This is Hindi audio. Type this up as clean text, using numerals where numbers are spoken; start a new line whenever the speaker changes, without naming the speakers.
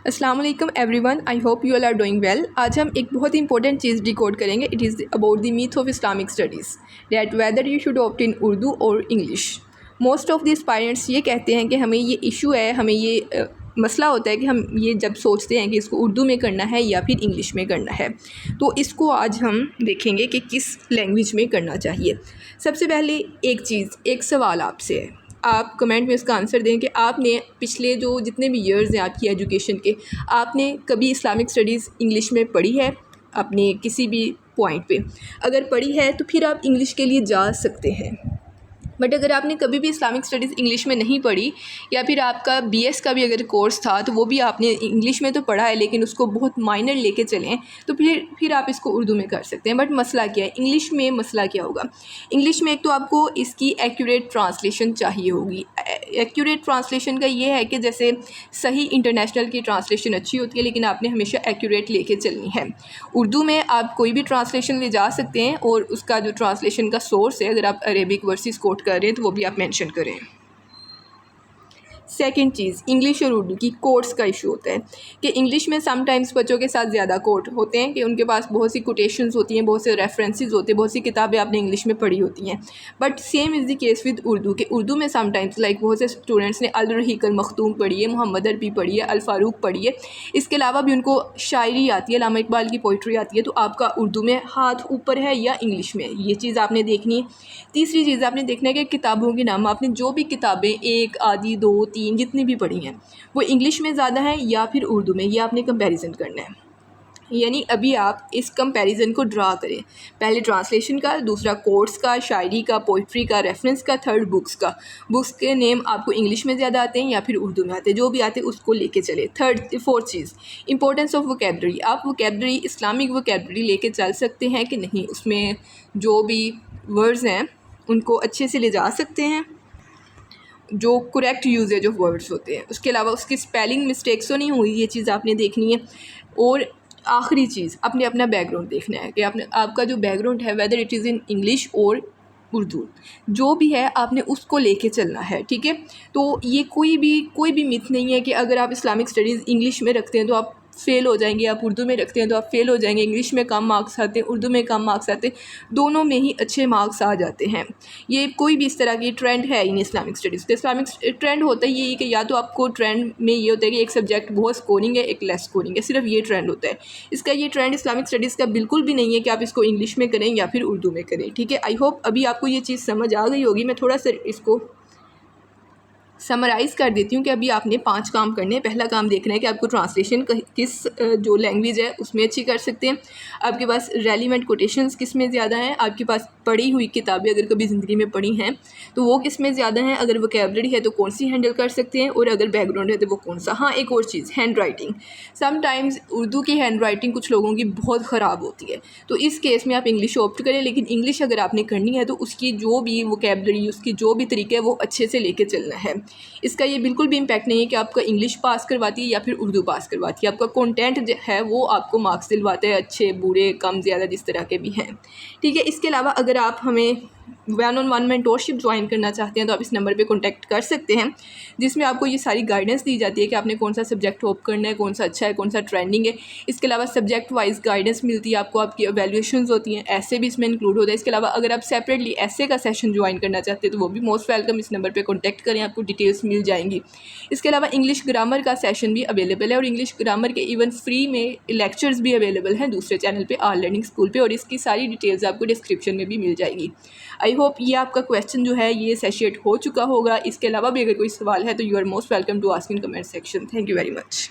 अस्सलाम वालेकुम everyone, I hope you all are doing well. आज हम एक बहुत ही इंपॉर्टेंट चीज़ डिकोड करेंगे। It is about the myth of Islamic studies that whether you should opt in Urdu और English. Most of the aspirants ये कहते हैं कि हमें ये इशू है, हमें ये मसला होता है कि हम ये जब सोचते हैं कि इसको उर्दू में करना है या फिर इंग्लिश में करना है। तो इसको आज हम देखेंगे कि किस लैंग्वेज में करना चाहिए। सबसे पहले एक सवाल आपसे है, आप कमेंट में इसका आंसर दें कि आपने पिछले जो जितने भी ईयर्स हैं आपकी एजुकेशन के, आपने कभी इस्लामिक स्टडीज़ इंग्लिश में पढ़ी है अपने किसी भी पॉइंट पे? अगर पढ़ी है तो फिर आप इंग्लिश के लिए जा सकते हैं। बट अगर आपने कभी भी इस्लामिक स्टडीज़ इंग्लिश में नहीं पढ़ी या फिर आपका बीएस का भी अगर कोर्स था तो वो भी आपने इंग्लिश में तो पढ़ा है लेकिन उसको बहुत माइनर लेके चलें, तो फिर आप इसको उर्दू में कर सकते हैं। बट मसला क्या है इंग्लिश में? मसला क्या होगा इंग्लिश में? एक तो आपको इसकी एक्यूरेट ट्रांसलेशन चाहिए होगी। एक्यूरेट ट्रांसलेशन का ये है कि जैसे सही इंटरनेशनल की ट्रांसलेशन अच्छी होती है लेकिन आपने हमेशा एक्यूरेट लेके चलनी है। उर्दू में आप कोई भी ट्रांसलेशन ले जा सकते हैं और उसका जो ट्रांसलेशन का सोर्स है, अगर आप अरेबिक वर्सेस कोट कर रहे हैं तो वो भी आप मेंशन करें। सेकंड चीज़, इंग्लिश और उर्दू की कोट्स का इशू होता है कि इंग्लिश में समटाइम्स बच्चों के साथ ज़्यादा कोट होते हैं कि उनके पास बहुत सी कोटेशंस होती हैं, बहुत से रेफरेंसेस होते हैं, बहुत सी किताबें आपने इंग्लिश में पढ़ी होती हैं। But same is the case with Urdu के उर्दू में समटाइम्स लाइक बहुत से स्टूडेंट्स ने अल रहीक अल मखतूम पढ़ी है, मोहम्मद अरबी पढ़ी है, अल फारूक पढ़ी है, इसके अलावा भी उनको शायरी आती है, अल्लामा इकबाल की पोइट्री आती है, तो आपका उर्दू में हाथ ऊपर है या इंग्लिश में, ये चीज़ आपने देखनी है। तीसरी चीज़ आपने देखना है कि किताबों के नाम, आपने जो भी किताबें एक आधी दो तीन जितनी भी पढ़ी हैं वो इंग्लिश में ज़्यादा है या फिर उर्दू में, ये आपने कंपैरिजन करना है। यानी अभी आप इस कंपैरिजन को ड्रा करें, पहले ट्रांसलेशन का, दूसरा कोट्स का, शायरी का, पोइट्री का, रेफरेंस का, थर्ड बुक्स का। बुक्स के नेम आपको इंग्लिश में ज़्यादा आते हैं या फिर उर्दू में आते हैं, जो भी आते हैं उसको लेके चले। Fourth cheese, importance of vocabulary. आप वोकेबलरी, इस्लामिक वोकेबलरी लेके चल सकते हैं कि नहीं, उसमें जो भी वर्ड्स हैं उनको अच्छे से ले जा सकते हैं, जो करेक्ट यूजेज ऑफ वर्ड्स होते हैं। उसके अलावा उसकी स्पेलिंग मिस्टेक्स तो नहीं हुई, ये चीज़ आपने देखनी है। और आखिरी चीज़, आपने अपना बैकग्राउंड देखना है कि आपका जो बैकग्राउंड है whether it is in English और उर्दू, जो भी है आपने उसको लेके चलना है, ठीक है। तो ये कोई भी मिथ नहीं है कि अगर आप इस्लामिक स्टडीज़ इंग्लिश में रखते हैं तो आप फ़ेल हो जाएंगे, आप उर्दू में रखते हैं तो आप फ़ेल हो जाएंगे। इंग्लिश में कम मार्क्स आते हैं, उर्दू में कम मार्क्स आते हैं, दोनों में ही अच्छे मार्क्स आ जाते हैं। ये कोई भी इस तरह की ट्रेंड है इन इस्लामिक स्टडीज़। तो इस्लामिक ट्रेंड होता है यही कि या तो आपको ट्रेंड में ये होता है कि एक सब्जेक्ट बहुत स्कोरिंग है, एक लेस स्कोरिंग है, सिर्फ ये ट्रेंड होता है। इसका ये ट्रेंड इस्लामिक स्टडीज़ का बिल्कुल भी नहीं है कि आप इसको इंग्लिश में करें या फिर उर्दू में करें, ठीक है। आई होप अभी आपको ये चीज़ समझ आ गई होगी। मैं थोड़ा सा इसको समराइज़ कर देती हूँ कि अभी आपने 5 काम करने हैं। पहला काम देखना है कि आपको ट्रांसलेशन किस जो लैंग्वेज है उसमें अच्छी कर सकते हैं, आपके पास रेलिवेंट कोटेशंस किस में ज़्यादा हैं, आपके पास पढ़ी हुई किताबें अगर कभी ज़िंदगी में पढ़ी हैं तो वो किस में ज़्यादा हैं, अगर वोकैबुलरी है तो कौन सी हैंडल कर सकते हैं, और अगर बैकग्राउंड है तो वो कौन सा। हाँ, एक और चीज़, हैंड राइटिंग। समटाइम्स उर्दू की हैंड राइटिंग कुछ लोगों की बहुत ख़राब होती है, तो इस केस में आप इंग्लिश ऑप्ट करें, लेकिन इंग्लिश अगर आपने करनी है तो उसकी जो भी वोकैबुलरी, उसकी जो भी तरीके है वो अच्छे से लेके चलना है। इसका ये बिल्कुल भी इम्पैक्ट नहीं है कि आपका इंग्लिश पास करवाती है या फिर उर्दू पास करवाती है। आपका कंटेंट है वो आपको मार्क्स दिलवाता है, अच्छे बुरे कम ज़्यादा जिस तरह के भी हैं, ठीक है। इसके अलावा अगर आप हमें 1-on-1 मेंटोरशिप ज्वाइन करना चाहते हैं तो आप इस नंबर पे कांटेक्ट कर सकते हैं, जिसमें आपको ये सारी गाइडेंस दी जाती है कि आपने कौन सा सब्जेक्ट ऑप्ट करना है, कौन सा अच्छा है, कौन सा ट्रेंडिंग है। इसके अलावा सब्जेक्ट वाइज गाइडेंस मिलती है आपको, आपकी एवेल्यूएशंस होती हैं, ऐसे भी इसमें इंक्लूड होता है। इसके अलावा अगर आप सेपरेटली ऐसे का सेशन ज्वाइन करना चाहते हैं तो वो भी मोस्ट वेलकम, इस नंबर पर कॉन्टैक्ट करें, आपको डिटेल्स मिल जाएंगी। इसके अलावा इंग्लिश ग्रामर का सेशन भी अवेलेबल है और इंग्लिश ग्रामर के इवन फ्री में लेक्चर्स भी अवेलेबल हैं दूसरे चैनल पे, आर लर्निंग स्कूल पे, और इसकी सारी डिटेल्स आपको डिस्क्रिप्शन में भी मिल जाएगी। आई होप ये आपका क्वेश्चन जो है ये सेशिएट हो चुका होगा। इसके अलावा भी अगर कोई सवाल है तो you are most welcome to ask in comment section. Thank you very much.